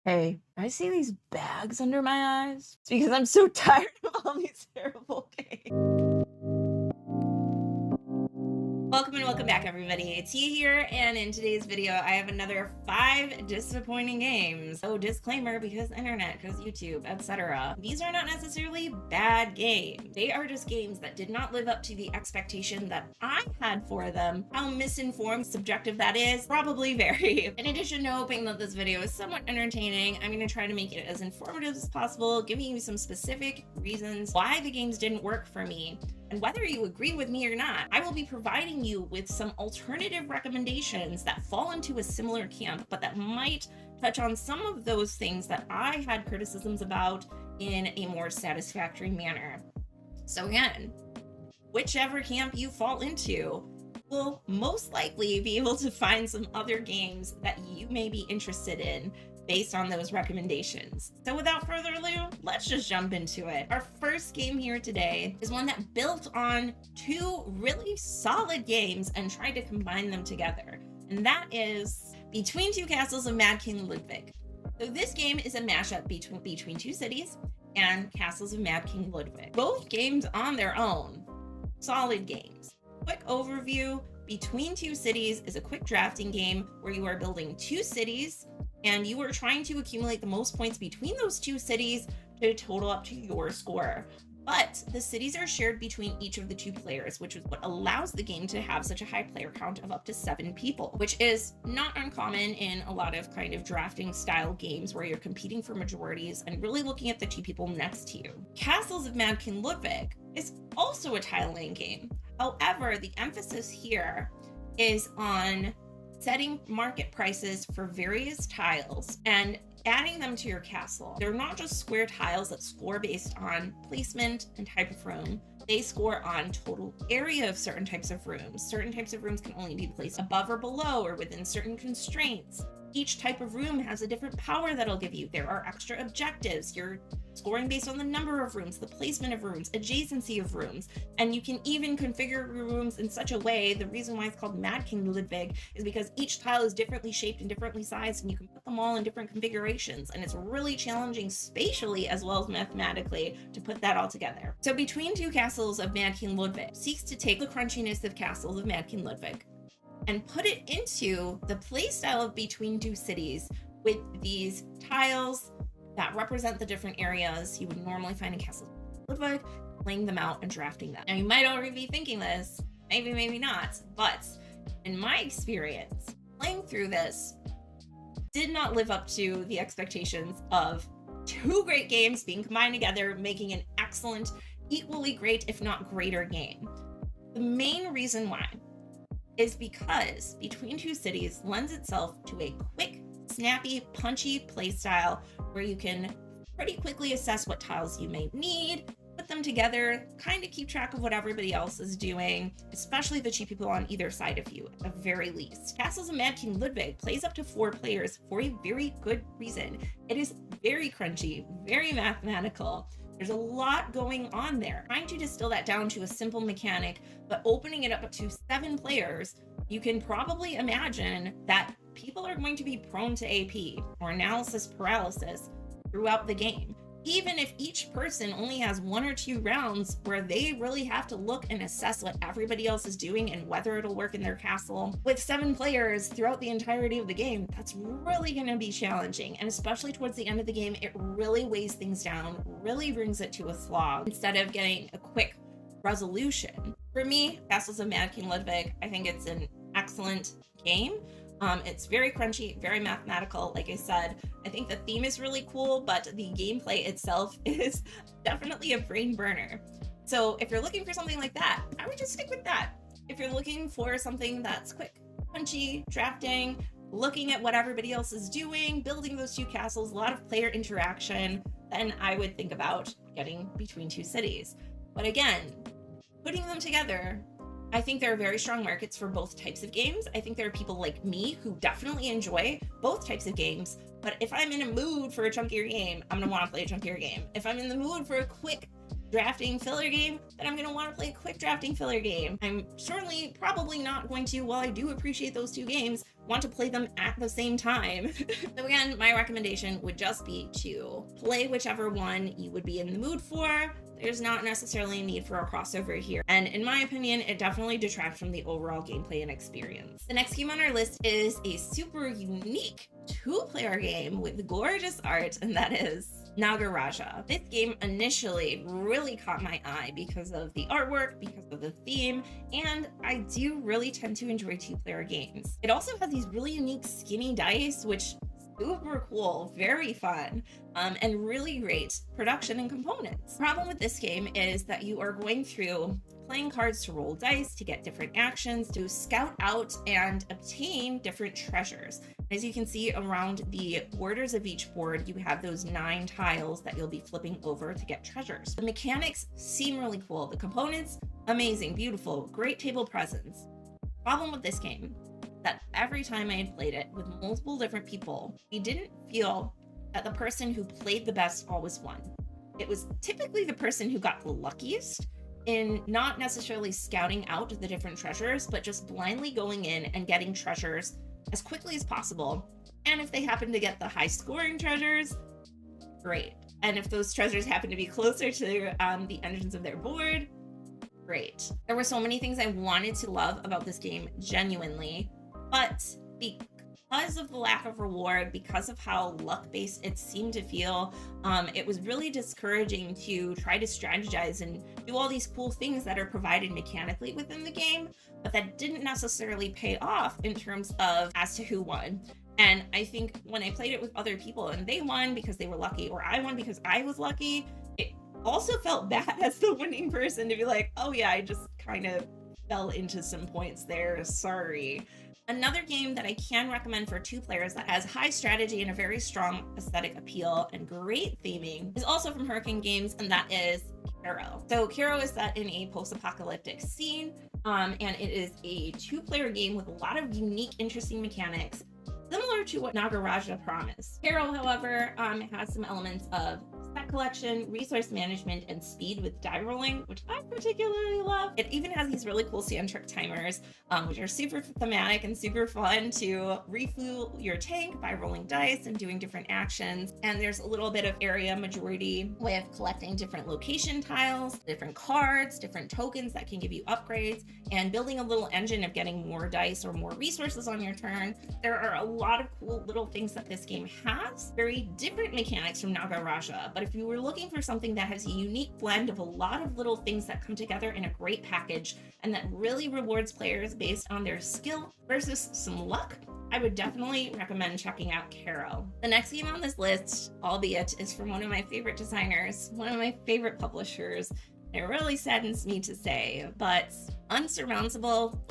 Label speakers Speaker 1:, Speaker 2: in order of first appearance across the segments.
Speaker 1: Hey, I see these bags under my eyes. It's because I'm so tired of all these terrible games. Welcome and welcome back, everybody. It's Tia here, and in today's video, I have another 5 disappointing games. So disclaimer, because internet, because YouTube, etc. These are not necessarily bad games. They are just games that did not live up to the expectation that I had for them. How misinformed, subjective that is, probably very. In addition to hoping that this video is somewhat entertaining, I'm going to try to make it as informative as possible, giving you some specific reasons why the games didn't work for me. And whether you agree with me or not, I will be providing you with some alternative recommendations that fall into a similar camp, but that might touch on some of those things that I had criticisms about in a more satisfactory manner. So again, whichever camp you fall into, will most likely be able to find some other games that you may be interested in based on those recommendations. So without further ado, let's just jump into it. Our first game here today is one that built on 2 really solid games and tried to combine them together. And that is Between Two Castles of Mad King Ludwig. So this game is a mashup between 2 cities and Castles of Mad King Ludwig. Both games on their own, solid games. Quick overview, Between Two Cities is a quick drafting game where you are building 2 cities and you are trying to accumulate the most points between those 2 cities to total up to your score. But the cities are shared between each of the 2 players, which is what allows the game to have such a high player count of up to 7 people, which is not uncommon in a lot of kind of drafting style games where you're competing for majorities and really looking at the 2 people next to you. Castles of Mad King Ludwig is also a tile laying game. However, the emphasis here is on setting market prices for various tiles and adding them to your castle. They're not just square tiles that score based on placement and type of room. They score on total area of certain types of rooms. Certain types of rooms can only be placed above or below or within certain constraints. Each type of room has a different power that'll give you. There are extra objectives. You're scoring based on the number of rooms, the placement of rooms, adjacency of rooms, and you can even configure your rooms in such a way. The reason why it's called Mad King Ludwig is because each tile is differently shaped and differently sized, and you can put them all in different configurations, and it's really challenging spatially as well as mathematically to put that all together. So Between Two Castles of Mad King Ludwig seeks to take the crunchiness of Castles of Mad King Ludwig and put it into the playstyle of Between Two Cities with these tiles that represent the different areas you would normally find in Castles of Ludwig, laying them out and drafting them. Now you might already be thinking this, maybe not, but in my experience, playing through this did not live up to the expectations of 2 great games being combined together, making an excellent, equally great, if not greater game. The main reason why is because Between Two Cities lends itself to a quick, snappy, punchy playstyle where you can pretty quickly assess what tiles you may need, put them together, kind of keep track of what everybody else is doing, especially the 2 people on either side of you, at the very least. Castles of Mad King Ludwig plays up to 4 players for a very good reason. It is very crunchy, very mathematical. There's a lot going on there. Trying to distill that down to a simple mechanic, but opening it up to 7 players, you can probably imagine that people are going to be prone to AP or analysis paralysis throughout the game. Even if each person only has 1 or 2 rounds where they really have to look and assess what everybody else is doing and whether it'll work in their castle. With 7 players throughout the entirety of the game, that's really going to be challenging. And especially towards the end of the game, it really weighs things down, really brings it to a slog instead of getting a quick resolution. For me, Castles of Mad King Ludwig, I think it's an excellent game. It's very crunchy, very mathematical. Like I said, I think the theme is really cool, but the gameplay itself is definitely a brain burner. So if you're looking for something like that, I would just stick with that. If you're looking for something that's quick, punchy, drafting, looking at what everybody else is doing, building those 2 castles, a lot of player interaction, then I would think about getting Between Two Cities. But again, putting them together, I think there are very strong markets for both types of games. I think there are people like me who definitely enjoy both types of games, but if I'm in a mood for a chunkier game, I'm gonna want to play a chunkier game. If I'm in the mood for a quick drafting filler game, then I'm going to want to play a quick drafting filler game. I'm certainly probably not going to, while I do appreciate those two games, want to play them at the same time. So again, my recommendation would just be to play whichever one you would be in the mood for. There's not necessarily a need for a crossover here. And in my opinion, it definitely detracts from the overall gameplay and experience. The next game on our list is a super unique two-player game with gorgeous art, and that is Nagaraja. This game initially really caught my eye because of the artwork, because of the theme, and I do really tend to enjoy two-player games. It also has these really unique skinny dice, which super cool, very fun, and really great production and components. The problem with this game is that you are going through playing cards to roll dice, to get different actions, to scout out and obtain different treasures. As you can see around the borders of each board, you have those 9 tiles that you'll be flipping over to get treasures. The mechanics seem really cool. The components, amazing, beautiful, great table presence. Problem with this game, that every time I had played it with multiple different people, we didn't feel that the person who played the best always won. It was typically the person who got the luckiest in not necessarily scouting out the different treasures, but just blindly going in and getting treasures as quickly as possible. And if they happen to get the high scoring treasures, great. And if those treasures happen to be closer to the engines of their board, great. There were so many things I wanted to love about this game genuinely, but because of the lack of reward, because of how luck-based it seemed to feel, it was really discouraging to try to strategize and do all these cool things that are provided mechanically within the game, but that didn't necessarily pay off in terms of as to who won. And I think when I played it with other people and they won because they were lucky, or I won because I was lucky, it also felt bad as the winning person to be like, oh yeah, I just kind of fell into some points there, sorry. Another game that I can recommend for 2 players that has high strategy and a very strong aesthetic appeal and great theming is also from Hurricane Games, and that is Caro. So Caro is set in a post-apocalyptic scene, and it is a 2-player game with a lot of unique, interesting mechanics, similar to what Nagaraja promised. Caro, however, has some elements of set collection, resource management, and speed with die rolling, which I particularly love. It even has these really cool sand trick timers, which are super thematic and super fun to refuel your tank by rolling dice and doing different actions. And there's a little bit of area majority way of collecting different location tiles, different cards, different tokens that can give you upgrades, and building a little engine of getting more dice or more resources on your turn. There are a lot of cool little things that this game has. Very different mechanics from Nagaraja, but if you were looking for something that has a unique blend of a lot of little things that come together in a great package and that really rewards players based on their skill versus some luck, I would definitely recommend checking out Caro. The next game on this list, albeit, is from one of my favorite designers, one of my favorite publishers. It really saddens me to say, but Unsurmountable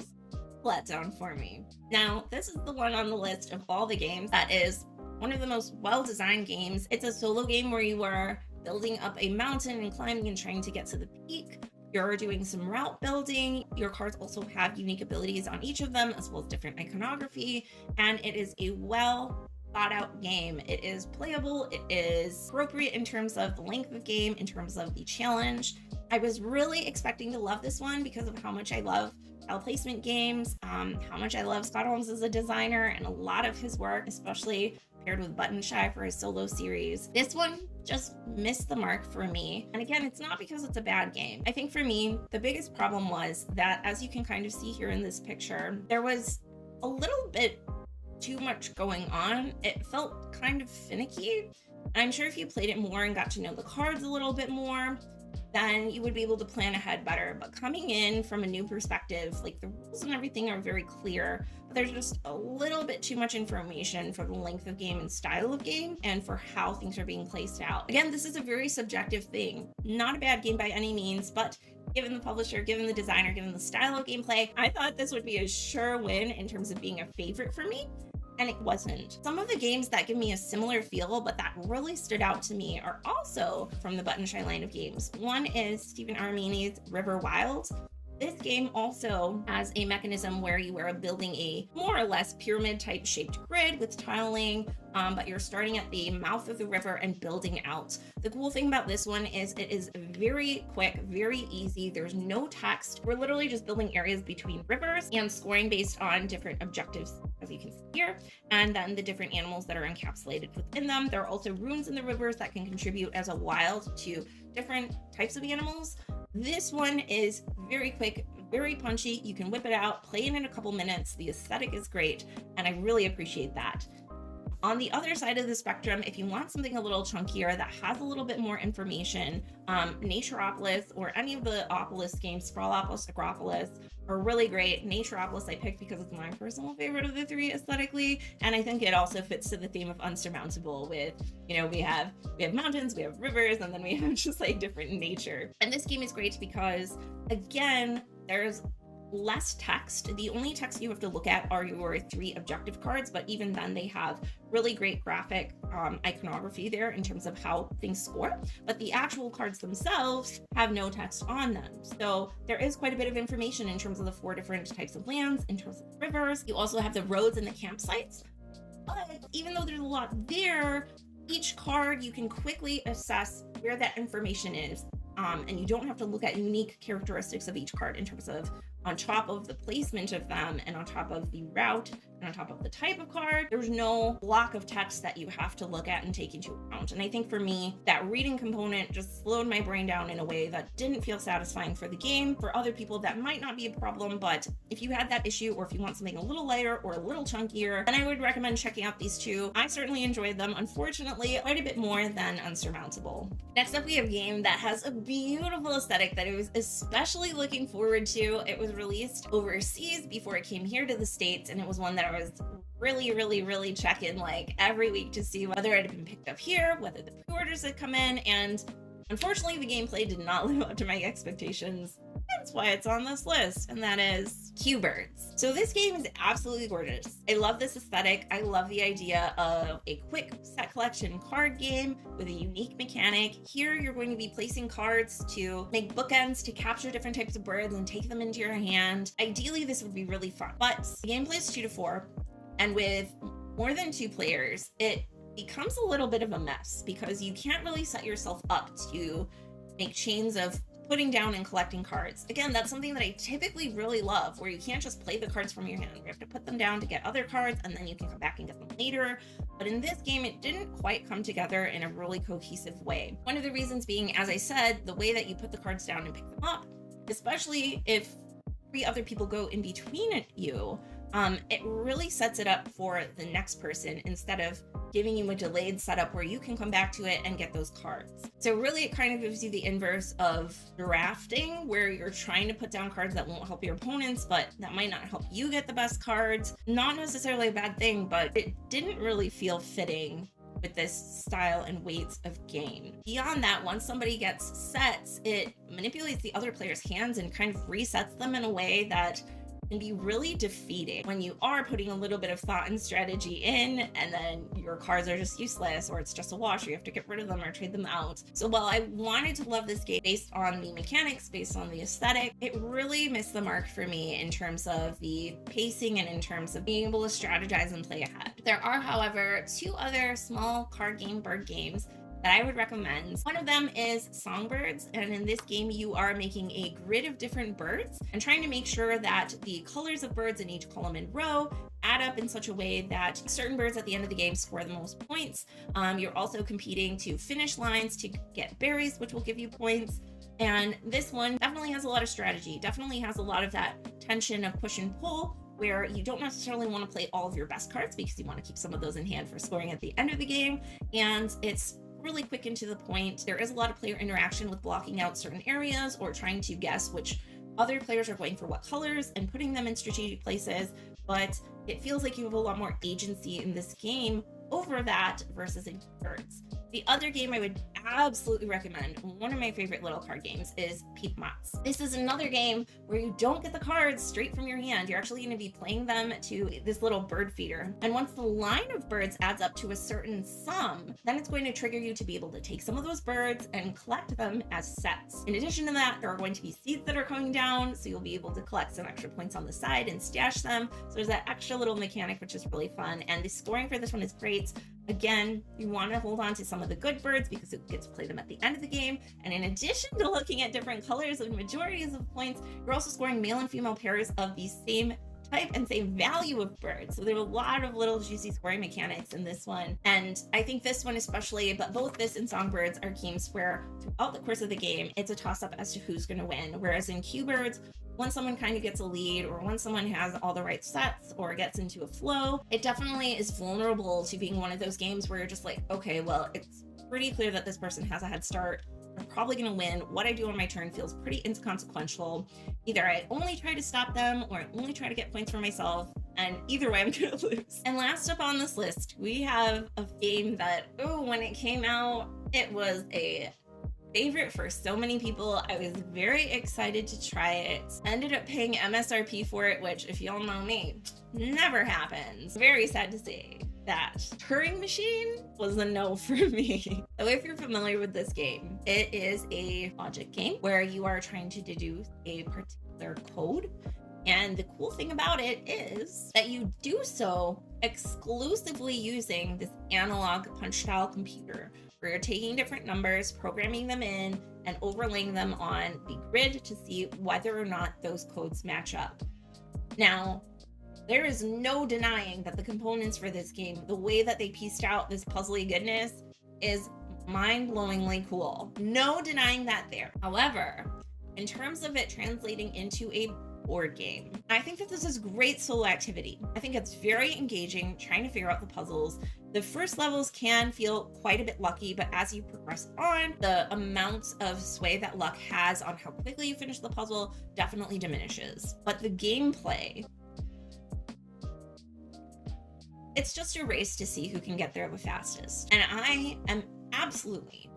Speaker 1: letdown for me. Now, this is the one on the list of all the games that is one of the most well-designed games. It's a solo game where you are building up a mountain and climbing and trying to get to the peak. You're doing some route building. Your cards also have unique abilities on each of them, as well as different iconography. And it is a well thought out game. It is playable. It is appropriate in terms of the length of game, in terms of the challenge. I was really expecting to love this one because of how much I love tile placement games, how much I love Scott Holmes as a designer and a lot of his work, especially paired with Button Shy for his solo series. This one just missed the mark for me. And again, it's not because it's a bad game. I think for me, the biggest problem was that, as you can kind of see here in this picture, there was a little bit too much going on. It felt kind of finicky. I'm sure if you played it more and got to know the cards a little bit more, then you would be able to plan ahead better. But coming in from a new perspective, like the rules and everything are very clear, but there's just a little bit too much information for the length of game and style of game and for how things are being placed out. Again, this is a very subjective thing. Not a bad game by any means, but given the publisher, given the designer, given the style of gameplay, I thought this would be a sure win in terms of being a favorite for me. And it wasn't. Some of the games that give me a similar feel, but that really stood out to me, are also from the Button Shy line of games. One is Stephen Armini's River Wild. This game also has a mechanism where you are building a more or less pyramid type shaped grid with tiling, but you're starting at the mouth of the river and building out. The cool thing about this one is it is very quick, very easy. There's no text. We're literally just building areas between rivers and scoring based on different objectives, as you can see here, and then the different animals that are encapsulated within them. There are also runes in the rivers that can contribute as a wild to different types of animals. This one is very quick, very punchy. You can whip it out, play it in a couple minutes. The aesthetic is great, and I really appreciate that. On the other side of the spectrum, if you want something a little chunkier that has a little bit more information, Naturopolis or any of the Opolis games, Sprawlopolis, Agropolis, are really great. Naturopolis I picked because it's my personal favorite of the three aesthetically, and I think it also fits to the theme of unsurmountable with, we have mountains, we have rivers, and then we have just like different nature. And this game is great because, again, there's less text. The only text you have to look at are your 3 objective cards, but even then they have really great graphic iconography there in terms of how things score, but the actual cards themselves have no text on them. So there is quite a bit of information in terms of the 4 different types of lands, in terms of rivers. You also have the roads and the campsites, but even though there's a lot there, each card you can quickly assess where that information is. And you don't have to look at unique characteristics of each card in terms of on top of the placement of them and on top of the route and on top of the type of card. There's no block of text that you have to look at and take into account. And I think for me, that reading component just slowed my brain down in a way that didn't feel satisfying for the game. For other people, that might not be a problem, but if you had that issue or if you want something a little lighter or a little chunkier, then I would recommend checking out these 2. I certainly enjoyed them, unfortunately, quite a bit more than Unsurmountable. Next up, we have a game that has a beautiful aesthetic that I was especially looking forward to. It was released overseas before it came here to the States, and it was one that I was really checking like every week to see whether it had been picked up here, whether the pre-orders had come in, and unfortunately the gameplay did not live up to my expectations. That's why it's on this list, and that is Q-Birds. So this game is absolutely gorgeous. I love this aesthetic. I love the idea of a quick set collection card game with a unique mechanic. Here you're going to be placing cards to make bookends to capture different types of birds and take them into your hand. Ideally, this would be really fun, but the gameplay is 2 to 4, and with more than 2 players, it becomes a little bit of a mess because you can't really set yourself up to make chains of putting down and collecting cards. Again, that's something that I typically really love, where you can't just play the cards from your hand. You have to put them down to get other cards, and then you can come back and get them later. But in this game, it didn't quite come together in a really cohesive way. One of the reasons being, as I said, the way that you put the cards down and pick them up, especially if 3 other people go in between you, it really sets it up for the next person instead of giving you a delayed setup where you can come back to it and get those cards. So really it kind of gives you the inverse of drafting, where you're trying to put down cards that won't help your opponents, but that might not help you get the best cards. Not necessarily a bad thing, but it didn't really feel fitting with this style and weights of game. Beyond that, once somebody gets sets, it manipulates the other player's hands and kind of resets them in a way that can be really defeating when you are putting a little bit of thought and strategy in, and then your cards are just useless, or it's just a wash, or you have to get rid of them or trade them out. So while I wanted to love this game based on the mechanics, based on the aesthetic, it really missed the mark for me in terms of the pacing and in terms of being able to strategize and play ahead. There are, however, 2 other small card game bird games that I would recommend. One of them is Songbirds, and in this game you are making a grid of different birds and trying to make sure that the colors of birds in each column and row add up in such a way that certain birds at the end of the game score the most points. You're also competing to finish lines to get berries, which will give you points. And this one definitely has a lot of strategy, definitely has a lot of that tension of push and pull, where you don't necessarily want to play all of your best cards because you want to keep some of those in hand for scoring at the end of the game. And it's really quick and to the point. There is a lot of player interaction with blocking out certain areas or trying to guess which other players are going for what colors and putting them in strategic places, but it feels like you have a lot more agency in this game over that versus in birds. The other game I would absolutely recommend, one of my favorite little card games, is Peep Mats. This is another game where you don't get the cards straight from your hand. You're actually going to be playing them to this little bird feeder. And once the line of birds adds up to a certain sum, then it's going to trigger you to be able to take some of those birds and collect them as sets. In addition to that, there are going to be seeds that are coming down, so you'll be able to collect some extra points on the side and stash them. So there's that extra little mechanic, which is really fun. And the scoring for this one is great. Again, you want to hold on to some of the good birds because you get to play them at the end of the game. And in addition to looking at different colors and majorities of points, you're also scoring male and female pairs of the same type and same value of birds. So there's a lot of little juicy scoring mechanics in this one. And I think this one especially, but both this and Songbirds are games where throughout the course of the game, it's a toss-up as to who's going to win. Whereas in Q-Birds, once someone kind of gets a lead or once someone has all the right sets or gets into a flow, it definitely is vulnerable to being one of those games where you're just like, okay, well, it's pretty clear that this person has a head start. They're probably going to win. What I do on my turn feels pretty inconsequential. Either I only try to stop them or I only try to get points for myself. And either way, I'm going to lose. And last up on this list, we have a game that, when it came out, it was a favorite for so many people. I was very excited to try it. Ended up paying MSRP for it, which, if y'all know me, never happens. Very sad to say that Turing Machine was a no for me. So if you're familiar with this game, it is a logic game where you are trying to deduce a particular code. And the cool thing about it is that you do so exclusively using this analog punch style computer, where you're taking different numbers, programming them in, and overlaying them on the grid to see whether or not those codes match up. Now, there is no denying that the components for this game, the way that they pieced out this puzzly goodness, is mind-blowingly cool. No denying that there. However, in terms of it translating into a board game, I think that this is great solo activity. I think it's very engaging trying to figure out the puzzles. The first levels can feel quite a bit lucky, but as you progress on, the amount of sway that luck has on how quickly you finish the puzzle definitely diminishes. But the gameplay, it's just a race to see who can get there the fastest. And I am absolutely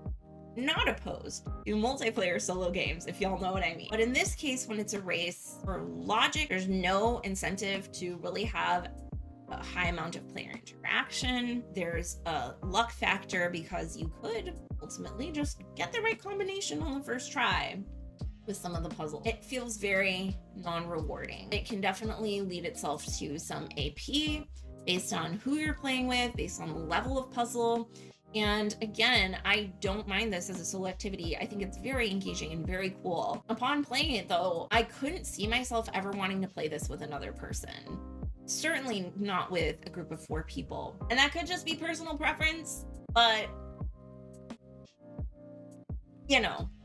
Speaker 1: not opposed to multiplayer solo games, if y'all know what I mean. But in this case, when it's a race for logic, there's no incentive to really have a high amount of player interaction. There's a luck factor because you could ultimately just get the right combination on the first try with some of the puzzle. It feels very non-rewarding. It can definitely lead itself to some AP based on who you're playing with, based on the level of puzzle. And again, I don't mind this as a solo activity. I think it's very engaging and very cool. Upon playing it though, I couldn't see myself ever wanting to play this with another person. Certainly not with a group of 4 people. And that could just be personal preference, but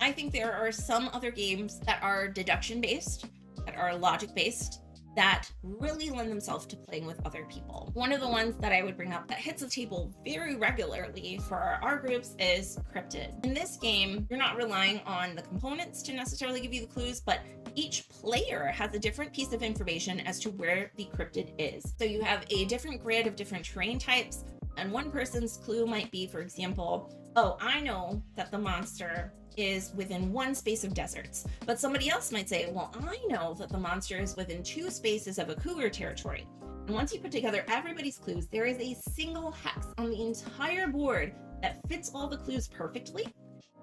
Speaker 1: I think there are some other games that are deduction based, that are logic based, that really lend themselves to playing with other people. One of the ones that I would bring up that hits the table very regularly for our groups is Cryptid. In this game, you're not relying on the components to necessarily give you the clues, but each player has a different piece of information as to where the cryptid is. So you have a different grid of different terrain types, and one person's clue might be, for example, oh, I know that the monster is within 1 space of deserts. But somebody else might say, well, I know that the monster is within 2 spaces of a cougar territory. And once you put together everybody's clues, there is a single hex on the entire board that fits all the clues perfectly.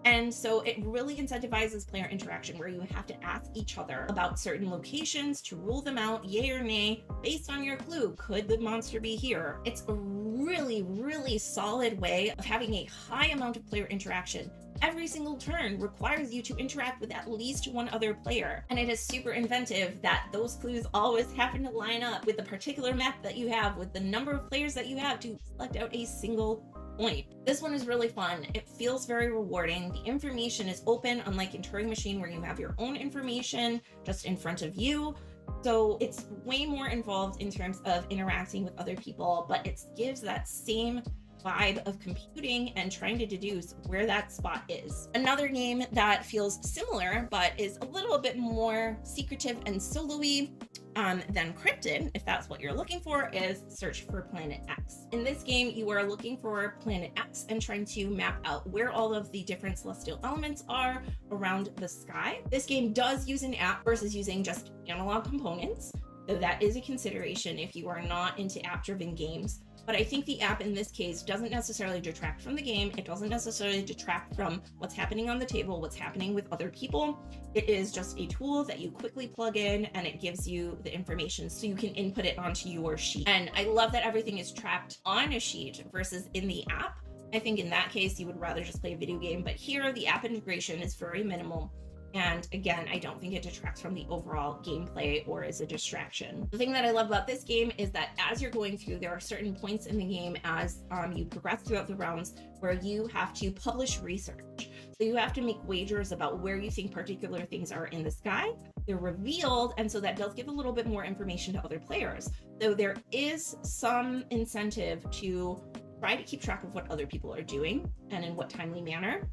Speaker 1: And so it really incentivizes player interaction, where you have to ask each other about certain locations to rule them out, yay or nay, based on your clue. Could the monster be here? It's a really, really solid way of having a high amount of player interaction. Every single turn requires you to interact with at least 1 other player. And it is super inventive that those clues always happen to line up with the particular map that you have, with the number of players that you have to select out a single point. This one is really fun. It feels very rewarding. The information is open, unlike in Turing Machine where you have your own information just in front of you. So it's way more involved in terms of interacting with other people, but it gives that same vibe of computing and trying to deduce where that spot is. Another game that feels similar but is a little bit more secretive and solo-y Then Cryptid, if that's what you're looking for, is search for Planet X. In this game, you are looking for Planet X and trying to map out where all of the different celestial elements are around the sky. This game does use an app versus using just analog components, so that is a consideration if you are not into app-driven games. But I think the app in this case doesn't necessarily detract from the game. It doesn't necessarily detract from what's happening on the table, what's happening with other people. It is just a tool that you quickly plug in and it gives you the information so you can input it onto your sheet. And I love that everything is tracked on a sheet versus in the app. I think in that case, you would rather just play a video game, but here the app integration is very minimal. And again, I don't think it detracts from the overall gameplay or is a distraction. The thing that I love about this game is that as you're going through, there are certain points in the game as you progress throughout the rounds where you have to publish research. So you have to make wagers about where you think particular things are in the sky. They're revealed, and so that does give a little bit more information to other players. So there is some incentive to try to keep track of what other people are doing and in what timely manner,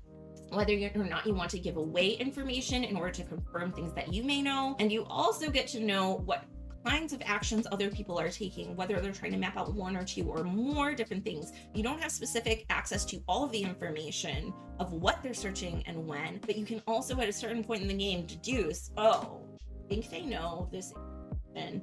Speaker 1: whether or not you want to give away information in order to confirm things that you may know. And you also get to know what kinds of actions other people are taking, whether they're trying to map out one or two or more different things. You don't have specific access to all of the information of what they're searching and when, but you can also at a certain point in the game deduce, oh, I think they know this, and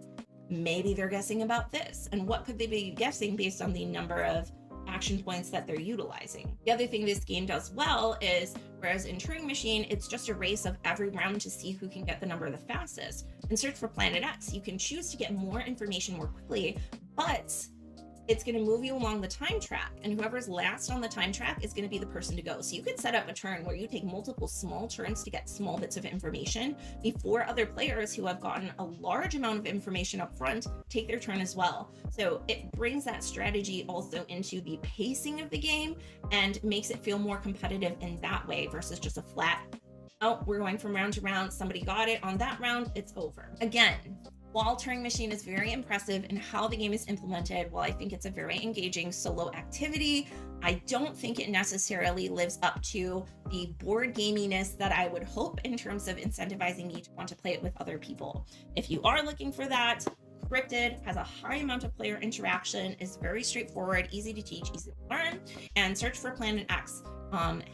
Speaker 1: maybe they're guessing about this. And what could they be guessing based on the number of action points that they're utilizing? The other thing this game does well is, whereas in Turing Machine, it's just a race of every round to see who can get the number the fastest. In Search for Planet X, you can choose to get more information more quickly, but it's going to move you along the time track, and whoever's last on the time track is going to be the person to go. So you could set up a turn where you take multiple small turns to get small bits of information before other players who have gotten a large amount of information up front take their turn as well. So it brings that strategy also into the pacing of the game and makes it feel more competitive in that way versus just a flat, oh, we're going from round to round, somebody got it on that round, it's over. Again, while Turing Machine is very impressive in how the game is implemented, while I think it's a very engaging solo activity, I don't think it necessarily lives up to the board gaminess that I would hope in terms of incentivizing you to want to play it with other people. If you are looking for that, Cryptid has a high amount of player interaction, is very straightforward, easy to teach, easy to learn, and Search for Planet X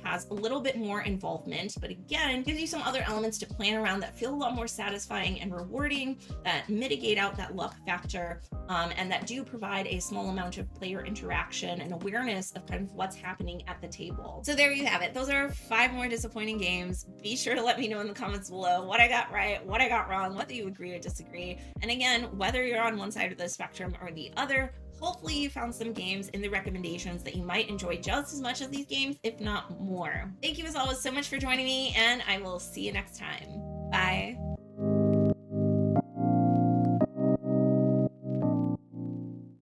Speaker 1: has a little bit more involvement, but again, gives you some other elements to plan around that feel a lot more satisfying and rewarding, that mitigate out that luck factor, and that do provide a small amount of player interaction and awareness of kind of what's happening at the table. So there you have it. Those are 5 more disappointing games. Be sure to let me know in the comments below what I got right, what I got wrong, whether you agree or disagree. And again, whether you're on one side of the spectrum or the other, hopefully you found some games in the recommendations that you might enjoy just as much as these games, if not more. Thank you as always so much for joining me, and I will see you next time. Bye.